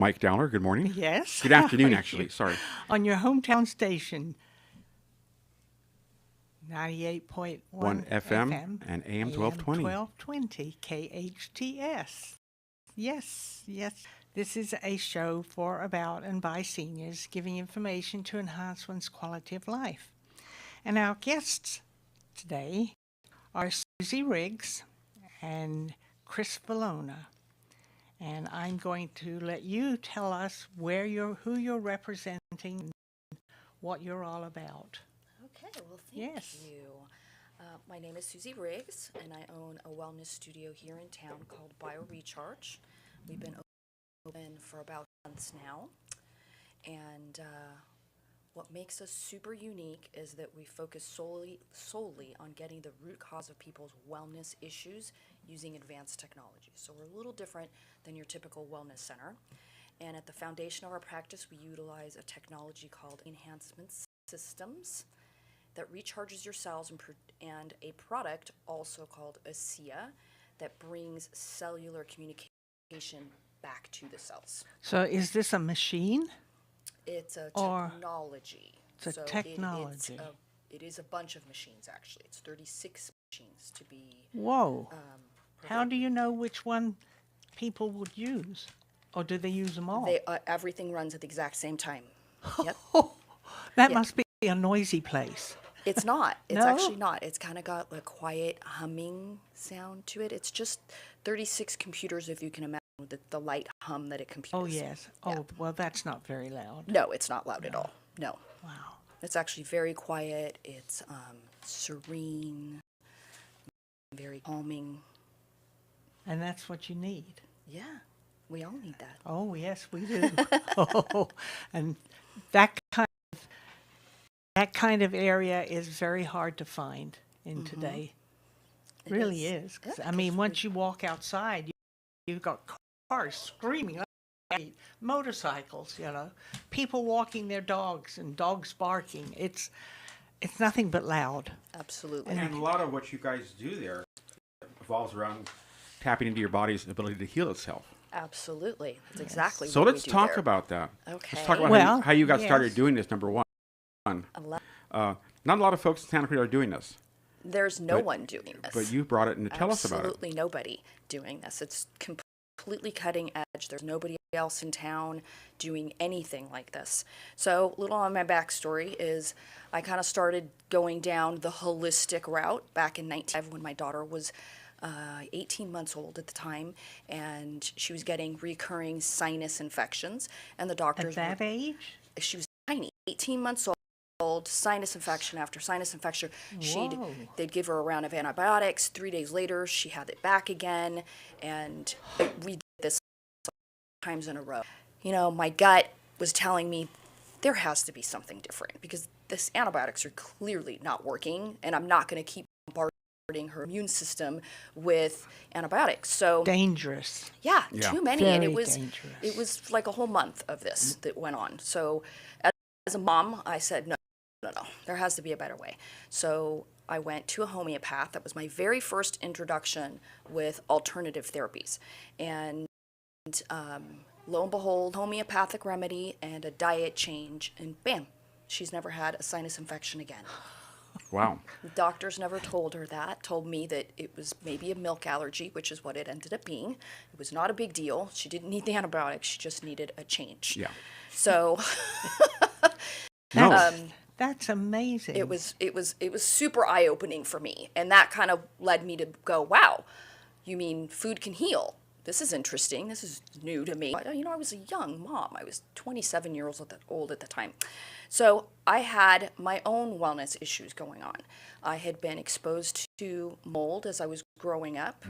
Mike Dowler, good morning. Yes. Good afternoon, actually. Sorry. On your hometown station, 98.1 1 FM FM, and AM AM 1220. 1220, KHTS. Yes, yes. This is a show for, about, and by seniors, giving information to enhance one's quality of life. And our guests today are Susie Riggs and Chris Velona. And I'm going to let you tell us who you're representing, and what you're all about. Okay, well, Yes. thank you. My name is Susie Riggs, and I own a wellness studio here in town called BioRecharge. We've been open for about months now, and what makes us super unique is that we focus solely on getting the root cause of people's wellness issues using advanced technology. So we're a little different than your typical wellness center. And at the foundation of our practice, we utilize a technology called Enhancement Systems that recharges your cells and a product also called ASEA that brings cellular communication back to the cells. So is this a machine? It's a Or technology. it's a So technology. it is a bunch of machines, actually. It's 36 machines to be. Whoa. How provided. do you know which one people would use? Or do they use them all? Everything runs at the exact same time. Yep. That yeah. must be a noisy place. It's not. It's No? actually not. It's kind of got a quiet humming sound to it. It's just 36 computers, if you can imagine, with the light hum that it computes. Oh, yes. Yeah. Oh, well, that's not very loud. No, it's not loud at all. No. Wow. It's actually very quiet. It's serene, very calming. And that's what you need. Yeah, we all need that. Oh, yes, we do. Oh, and that kind of area is very hard to find in today. It Really is. is. 'Cause, Yeah, I mean, 'cause once you walk outside, you've got cars screaming, motorcycles, people walking their dogs and dogs barking. It's nothing but loud. Absolutely. And a lot of what you guys do there revolves around tapping into your body's ability to heal itself. Absolutely. That's exactly So what we let's do talk there. about that. Okay. Let's talk about Well, how you got started yes. doing this, number one. Not a lot of folks in Santa Cruz are doing this, There's no one doing this. but you brought it and tell us about it. Absolutely nobody doing this. It's completely cutting edge. There's nobody else in town doing anything like this. So, little on my backstory is I kind of started going down the holistic route back in 1995 when my daughter was 18 months old at the time, and she was getting recurring sinus infections, and the At doctors that age? she was tiny, 18 months old, sinus infection after sinus infection. Whoa. They'd give her a round of antibiotics. 3 days later, she had it back again, and we did this times in a row. My gut was telling me there has to be something different because this antibiotics are clearly not working, and I'm not going to keep bombarding her immune system with antibiotics. So Dangerous. yeah, Yeah. too many, and Very it was dangerous. like a whole month of this that went on. So as a mom, I said no, there has to be a better way. So I went to a homeopath. That was my very first introduction with alternative therapies, and lo and behold, homeopathic remedy and a diet change, and bam, she's never had a sinus infection again. Wow. The doctors never told her that, told me that it was maybe a milk allergy, which is what it ended up being. It was not a big deal. She didn't need the antibiotics. She just needed a change. Yeah. So That's amazing. it was super eye-opening for me. And that kind of led me to go, wow, you mean food can heal? This is interesting. This is new to me. I was a young mom. I was 27 years old at the time. So I had my own wellness issues going on. I had been exposed to mold as I was growing up.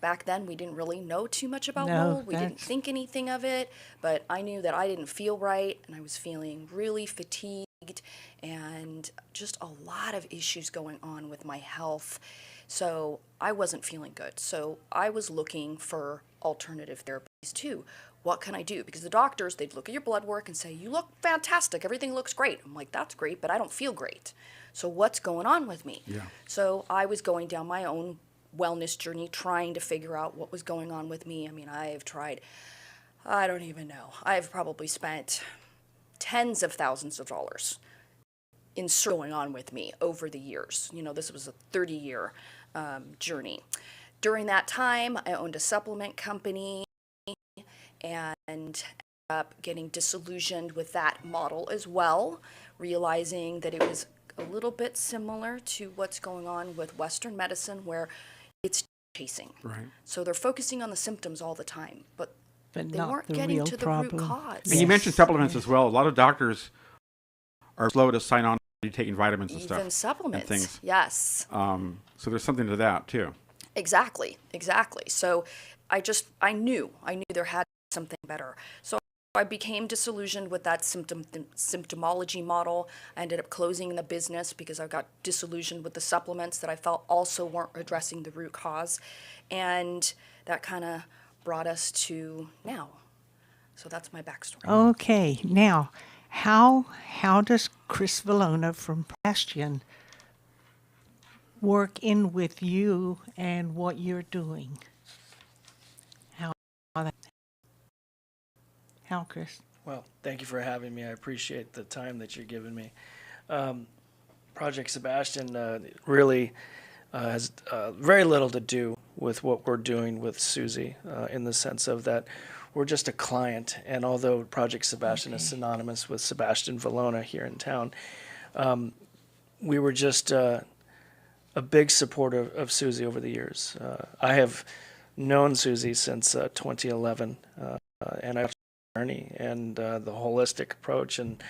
Back then, we didn't really know too much about No, mold. We didn't think anything of it, but I knew that I didn't feel right, and I was feeling really fatigued and just a lot of issues going on with my health. So I wasn't feeling good. So I was looking for alternative therapies too. What can I do? Because the doctors, they'd look at your blood work and say, you look fantastic, everything looks great. I'm like, that's great, but I don't feel great. So what's going on with me? Yeah. So I was going down my own wellness journey, trying to figure out what was going on with me. I mean, I have tried I don't even know. I've probably spent tens of thousands of dollars in going on with me over the years. You know, this was a 30-year journey. During that time, I owned a supplement company and ended up getting disillusioned with that model as well, realizing that it was a little bit similar to what's going on with Western medicine, where it's chasing. Right. So they're focusing on the symptoms all the time, but they not weren't the getting real to the problem. root cause. And you mentioned supplements as well. A lot of doctors are slow to sign on to taking vitamins and stuff. Even supplements. And things. Yes. So there's something to that too. Exactly. So I knew there had to be something better. So I became disillusioned with that symptomology model. I ended up closing the business because I got disillusioned with the supplements that I felt also weren't addressing the root cause. And that kind of brought us to now. So that's my backstory. Okay, now, how does Chris Velona from Sebastian work in with you and what you're doing? How, Chris? Well, thank you for having me. I appreciate the time that you're giving me. Project Sebastian really has very little to do with what we're doing with Susie, in the sense of that we're just a client. And although Project Sebastian is synonymous with Sebastian Velona here in town, we were just a big supporter of Susie over the years. I have known Susie since 2011, and I've journey and the holistic approach and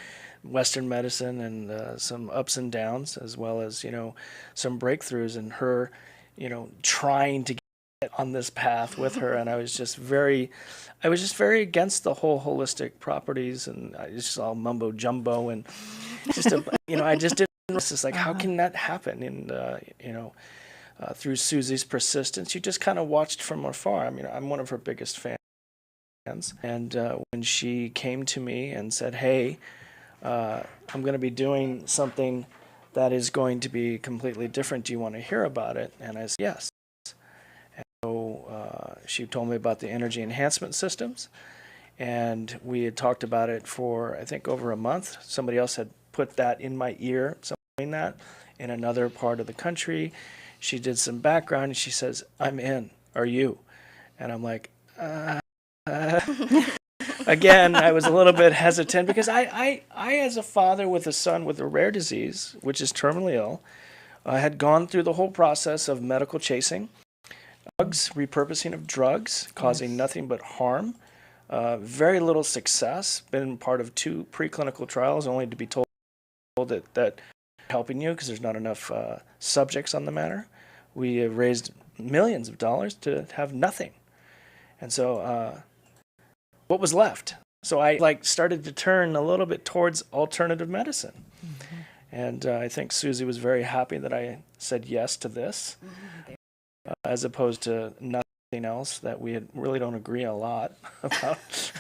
Western medicine and some ups and downs, as well as, you know, some breakthroughs in her, you know, trying to get on this path with her. And I was just very against the whole holistic properties, and I just all mumbo jumbo and just, you know, I just didn't, it's just like, how can that happen? And, you know, through Susie's persistence, you just kind of watched from afar. I mean, I'm one of her biggest fans. And when she came to me and said, hey, I'm going to be doing something that is going to be completely different. Do you want to hear about it? And I said, yes. And so she told me about the Energy Enhancement Systems. And we had talked about it for, I think, over a month. Somebody else had put that in my ear, something that in another part of the country. She did some background and she says, I'm in. Are you? And I'm like, again, I was a little bit hesitant because I, as a father with a son with a rare disease, which is terminally ill, had gone through the whole process of medical chasing, drugs, repurposing of drugs, causing nothing but harm, very little success, been part of 2 preclinical trials, only to be told that helping you because there's not enough subjects on the matter. We have raised millions of dollars to have nothing. And so what was left? So I started to turn a little bit towards alternative medicine. Mm-hmm. And I think Susie was very happy that I said yes to this, as opposed to nothing else that we really don't agree a lot about,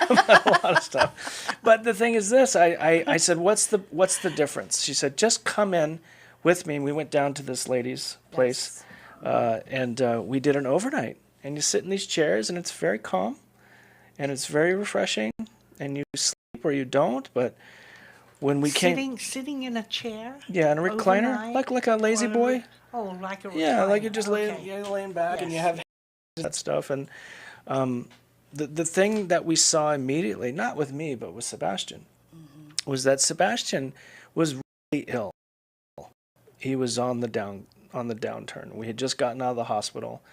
about a lot of stuff. But the thing is this, I said, what's the difference? She said, just come in with me. And we went down to this lady's place, and we did an overnight. And you sit in these chairs, and it's very calm, and it's very refreshing, and you sleep or you don't. But when we came, sitting in a chair, yeah, in a recliner, overnight, like a lazy boy. Like a recliner. Yeah, like you're just okay. laying back, and you have that stuff. And the thing that we saw immediately, not with me, but with Sebastian, was that Sebastian was really ill. He was on the downturn. We had just gotten out of the hospital.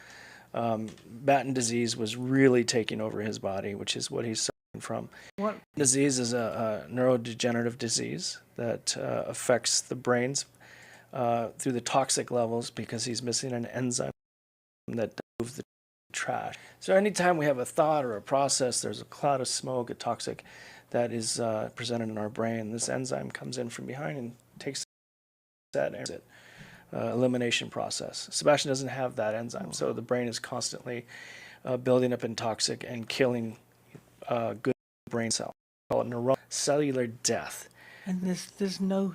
Batten Disease was really taking over his body, which is what he's suffering from. What disease is a neurodegenerative disease that affects the brains through the toxic levels because he's missing an enzyme that moves the trash. So anytime we have a thought or a process, there's a cloud of smoke, a toxic that is presented in our brain. This enzyme comes in from behind and takes that exit. Elimination process. Sebastian doesn't have that enzyme, so the brain is constantly building up in toxic and killing good brain cells. We call it neurocellular death. And there's no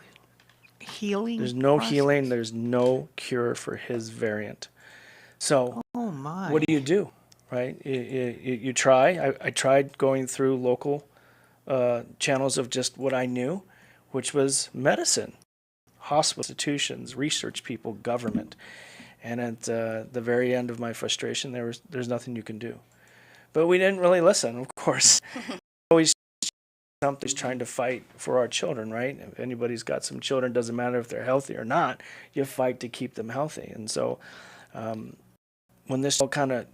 healing. There's no process? healing. There's no cure for his variant. So, oh my! what do? right? You try. I tried going through local channels of just what I knew, which was medicine, hospital institutions, research people, government. And at the very end of my frustration, there's nothing you can do. But we didn't really listen, of course. Always somebody's trying to fight for our children, right? If anybody's got some children, doesn't matter if they're healthy or not, you fight to keep them healthy. And so when this all kind of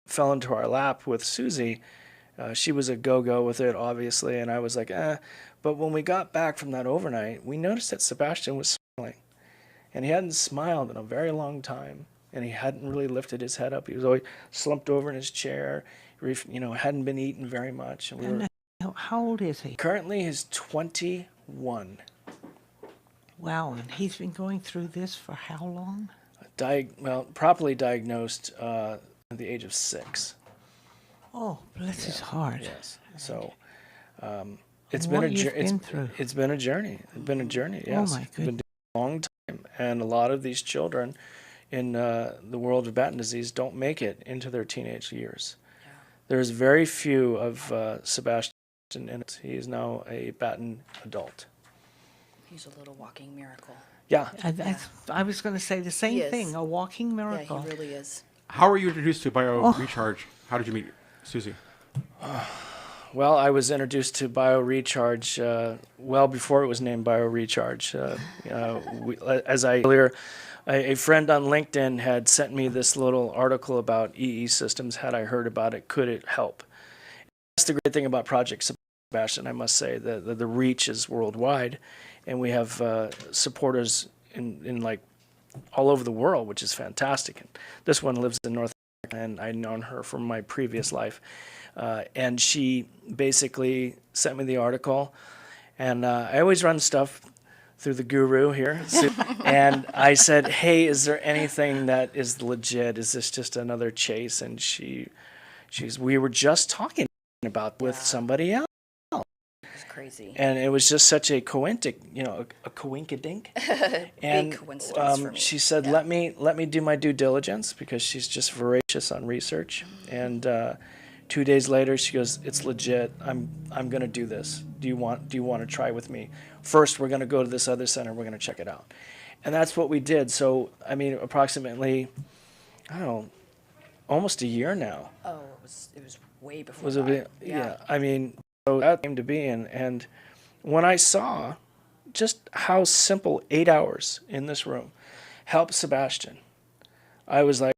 fell into our lap with Susie, she was a go-go with it, obviously, and I was like, eh. But when we got back from that overnight, we noticed that Sebastian was smiling. And he hadn't smiled in a very long time, and he hadn't really lifted his head up. He was always slumped over in his chair, hadn't been eating very much. And we were, How old is he? currently, he's 21. Wow, and he's been going through this for how long? Properly diagnosed at the age of 6. Oh, bless his heart. Yes. So it's What been you've been through. It's been a journey. It's been a journey. Yes. my It's been a long time, and a lot of these children in the world of Batten disease don't make it into their teenage years. Yeah. There's very few of Sebastian in it. He is now a Batten adult. He's a little walking miracle. Yeah. I was going to say the same He is. thing, a walking miracle. Yeah, he really is. How were you introduced to BioRecharge? How did you meet Susie? Well, I was introduced to BioRecharge well before it was named BioRecharge. As I earlier, a friend on LinkedIn had sent me this little article about EE systems. Had I heard about it, could it help? That's the great thing about Project Sebastian, I must say. The reach is worldwide, and we have supporters in like all over the world, which is fantastic. And this one lives in North America, and I'd known her from my previous life. And she basically sent me the article, and I always run stuff through the guru here. And I said, hey, is there anything that is legit? Is this just another chase? And we were just talking about with somebody else. It's crazy. And it was just such a coinkydink. And Big coincidence for me. she said, Yeah. let me do my due diligence, because she's just voracious on research. And 2 days later, she goes, it's legit. I'm going to do this. Do you want to try with me? First, we're going to go to this other center. We're going to check it out. And that's what we did. So, I mean, approximately, I don't know, almost a year now. Oh, it was way before Was that. it? Yeah. I mean, so that came to be. And when I saw just how simple 8 hours in this room helped Sebastian, I was like,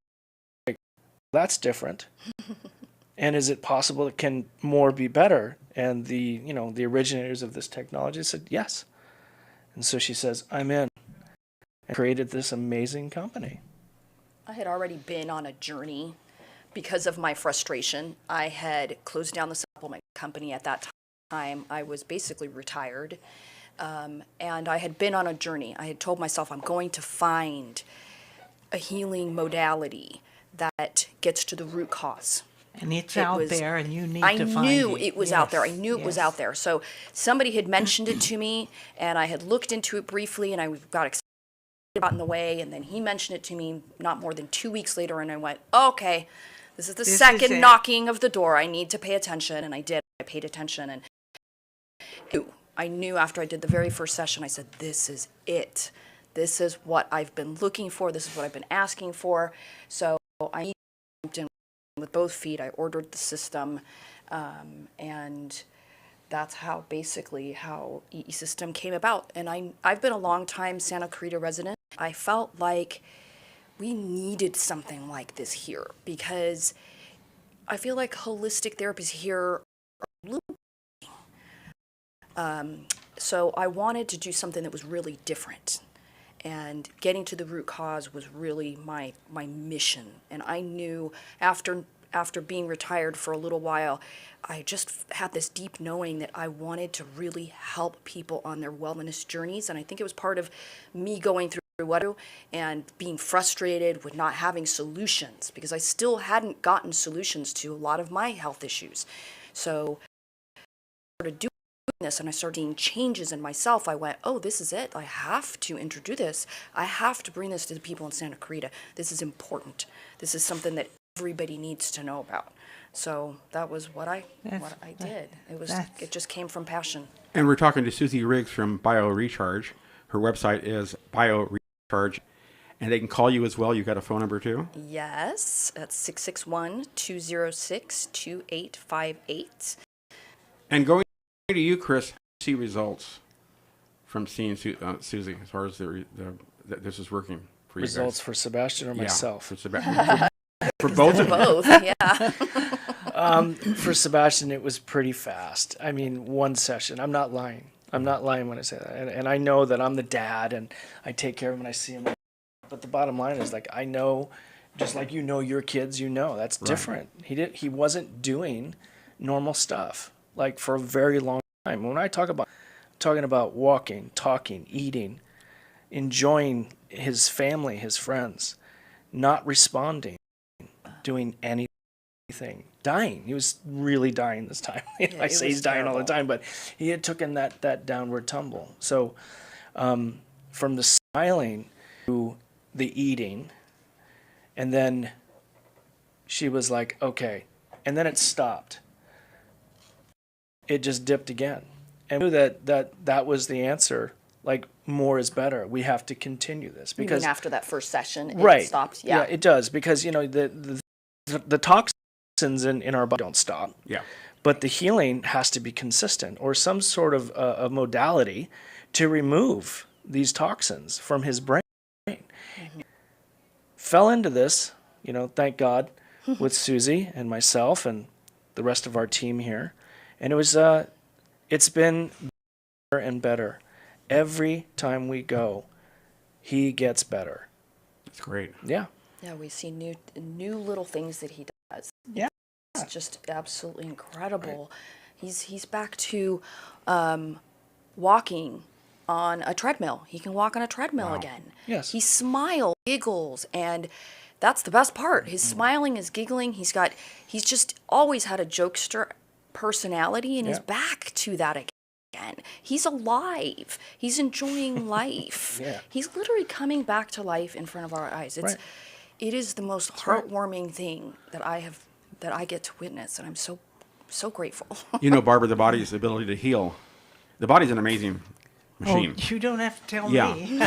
that's different. And is it possible it can more be better? And the originators of this technology said yes. And so she says, I'm in, and created this amazing company. I had already been on a journey because of my frustration. I had closed down the supplement company at that time. I was basically retired. And I had been on a journey. I had told myself I'm going to find a healing modality that gets to the root cause. And it's out there, and you need I to find it. knew it was out there. I knew it was yes. out there. So somebody had mentioned it to me, and I had looked into it briefly, and I got excited about it in the way, and then he mentioned it to me not more than 2 weeks later, and I went, okay, this is the second knocking of the door. I need to pay attention, and I did. I paid attention, and I knew after I did the very first session, I said, this is it. This is what I've been looking for. This is what I've been asking for. So I jumped in with both feet. I ordered the system, and that's how EE System came about. And I've been a long time Santa Clarita resident. I felt like we needed something like this here, because I feel like holistic therapies here are a little so I wanted to do something that was really different, and getting to the root cause was really my mission. And I knew after being retired for a little while, I just had this deep knowing that I wanted to really help people on their wellness journeys. And I think it was part of me going through and being frustrated with not having solutions, because I still hadn't gotten solutions to a lot of my health issues. So I started doing this, and I started seeing changes in myself. I went, oh, this is it. I have to introduce this. I have to bring this to the people in Santa Clarita. This is important. This is something that everybody needs to know about. So that was what I did. It just came from passion. And we're talking to Susie Riggs from BioRecharge. Her website is BioRecharge, and they can call you as well. You got a phone number too? Yes, that's 661-206-2858. And going to you, Chris, see results from seeing Susie as far as that this is working for you Results guys. for Sebastian or myself? For Sebastian. For both of you. Both, yeah. For Sebastian, it was pretty fast. I mean, one session. I'm not lying. I'm not lying when I say that. And I know that I'm the dad and I take care of him and I see him. But the bottom line is, like, I know, just like you know your kids, you know, that's different. He wasn't doing normal stuff, like, for a very long time. When I talking about walking, talking, eating, enjoying his family, his friends, not responding, doing anything, dying. He was really dying this time. I say he's dying all the time, but he had taken that downward tumble. So from the smiling to the eating, and then she was like, okay, and then it stopped. It just dipped again. And I knew that was the answer. Like, more is better. We have to continue this because You mean after that first session, it stopped? Yeah, it does, because you know the toxins in our body don't stop. Yeah. But the healing has to be consistent, or some sort of a modality to remove these toxins from his brain. Mm-hmm. Fell into this, you know, thank God, with Susie and myself and the rest of our team here, and it was it's been better and better. Every time we go, he gets better. That's great. Yeah. Yeah, we see new little things that he does. Yeah. It's just absolutely incredible. Right. He's back to walking on a treadmill. He can walk on a treadmill again. Yes. He smiles, giggles, and that's the best part. His smiling, his giggling, he's just always had a jokester personality, and he's back to that again. He's alive. He's enjoying life. Yeah. He's literally coming back to life in front of our eyes. It is the most heartwarming thing that I get to witness, and I'm so grateful. You know, Barbara, the body's ability to heal. The body's an amazing machine. Oh, you don't have to tell Yeah. me.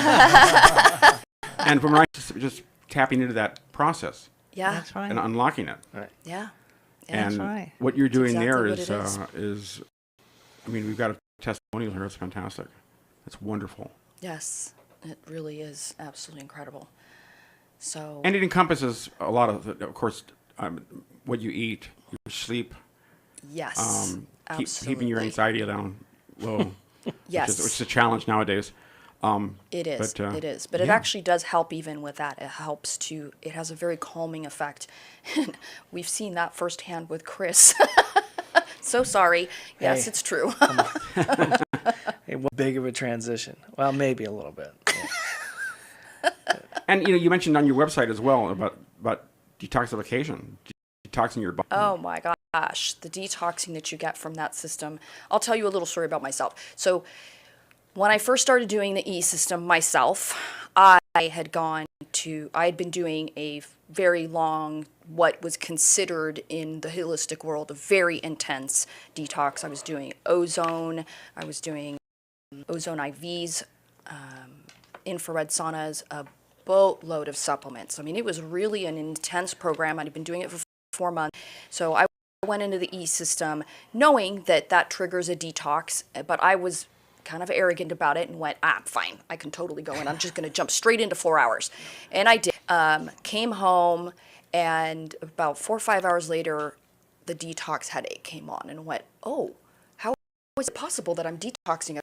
And from right, just tapping into that process Yeah. That's right. and unlocking it. Right. Yeah. And right. what you're doing exactly there what it is, I mean, we've got a testimonial here. It's fantastic. It's wonderful. Yes. It really is absolutely incredible. So. And it encompasses a lot of course, what you eat, your sleep, Yes. Absolutely. keeping your anxiety down low. Yes. Which is a challenge nowadays. It is. But, It is. But it actually does help even with that. It has a very calming effect. And we've seen that firsthand with Chris. So sorry. Yes, Hey. it's true. It was big of a transition. Well, maybe a little bit. Yeah. And you know, you mentioned on your website as well about detoxification, detoxing your body. Oh my gosh, the detoxing that you get from that system. I'll tell you a little story about myself. So when I first started doing the E-system myself, I had been doing a very long, what was considered in the holistic world, a very intense detox. I was doing ozone, I was doing ozone IVs, infrared saunas, a boatload of supplements. I mean, it was really an intense program. I'd been doing it for 4 months. So I went into the E-system knowing that triggers a detox, but I was kind of arrogant about it and went, fine, I can totally go in. I'm just going to jump straight into 4 hours. And I did. Came home, and about 4 or 5 hours later, the detox headache came on, and went, oh, how is it possible that I'm detoxing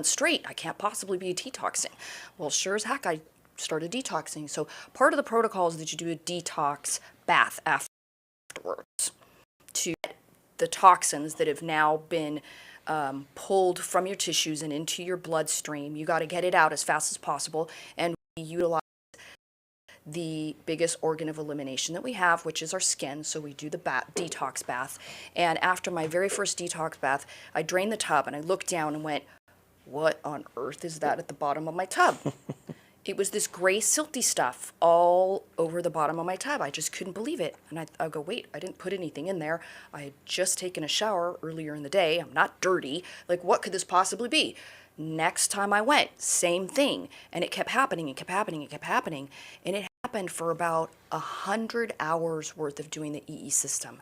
straight? I can't possibly be detoxing. Well, sure as heck, I started detoxing. So part of the protocol is that you do a detox bath afterwards to get the toxins that have now been pulled from your tissues and into your bloodstream. You got to get it out as fast as possible, and we utilize the biggest organ of elimination that we have, which is our skin. So we do the detox bath. And after my very first detox bath, I drained the tub and I looked down and went, what on earth is that at the bottom of my tub? it was this gray silty stuff all over the bottom of my tub. I just couldn't believe it. And I go, wait, I didn't put anything in there. I had just taken a shower earlier in the day. I'm not dirty. Like, what could this possibly be? Next time I went, same thing. And it kept happening and kept happening and kept happening. And it happened for about 100 hours worth of doing the EE system.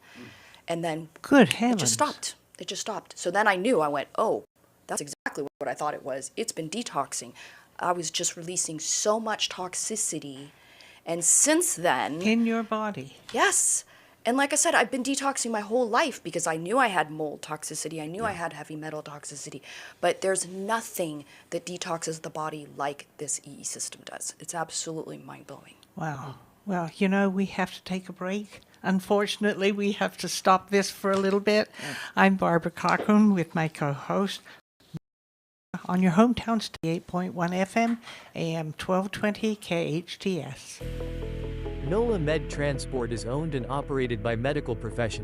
And then Good it heavens. just stopped. It just stopped. So then I knew, I went, oh, that's exactly what I thought it was. It's been detoxing. I was just releasing so much toxicity. And since then, In your body. yes. And like I said, I've been detoxing my whole life because I knew I had mold toxicity. I knew I had heavy metal toxicity. But there's nothing that detoxes the body like this EE system does. It's absolutely mind-blowing. Wow. Well, you know, we have to take a break. Unfortunately, we have to stop this for a little bit. I'm Barbara Cochran with my co-host on your hometown station, 8.1 FM, AM 1220 KHTS. NOLA Med Transport is owned and operated by medical professionals.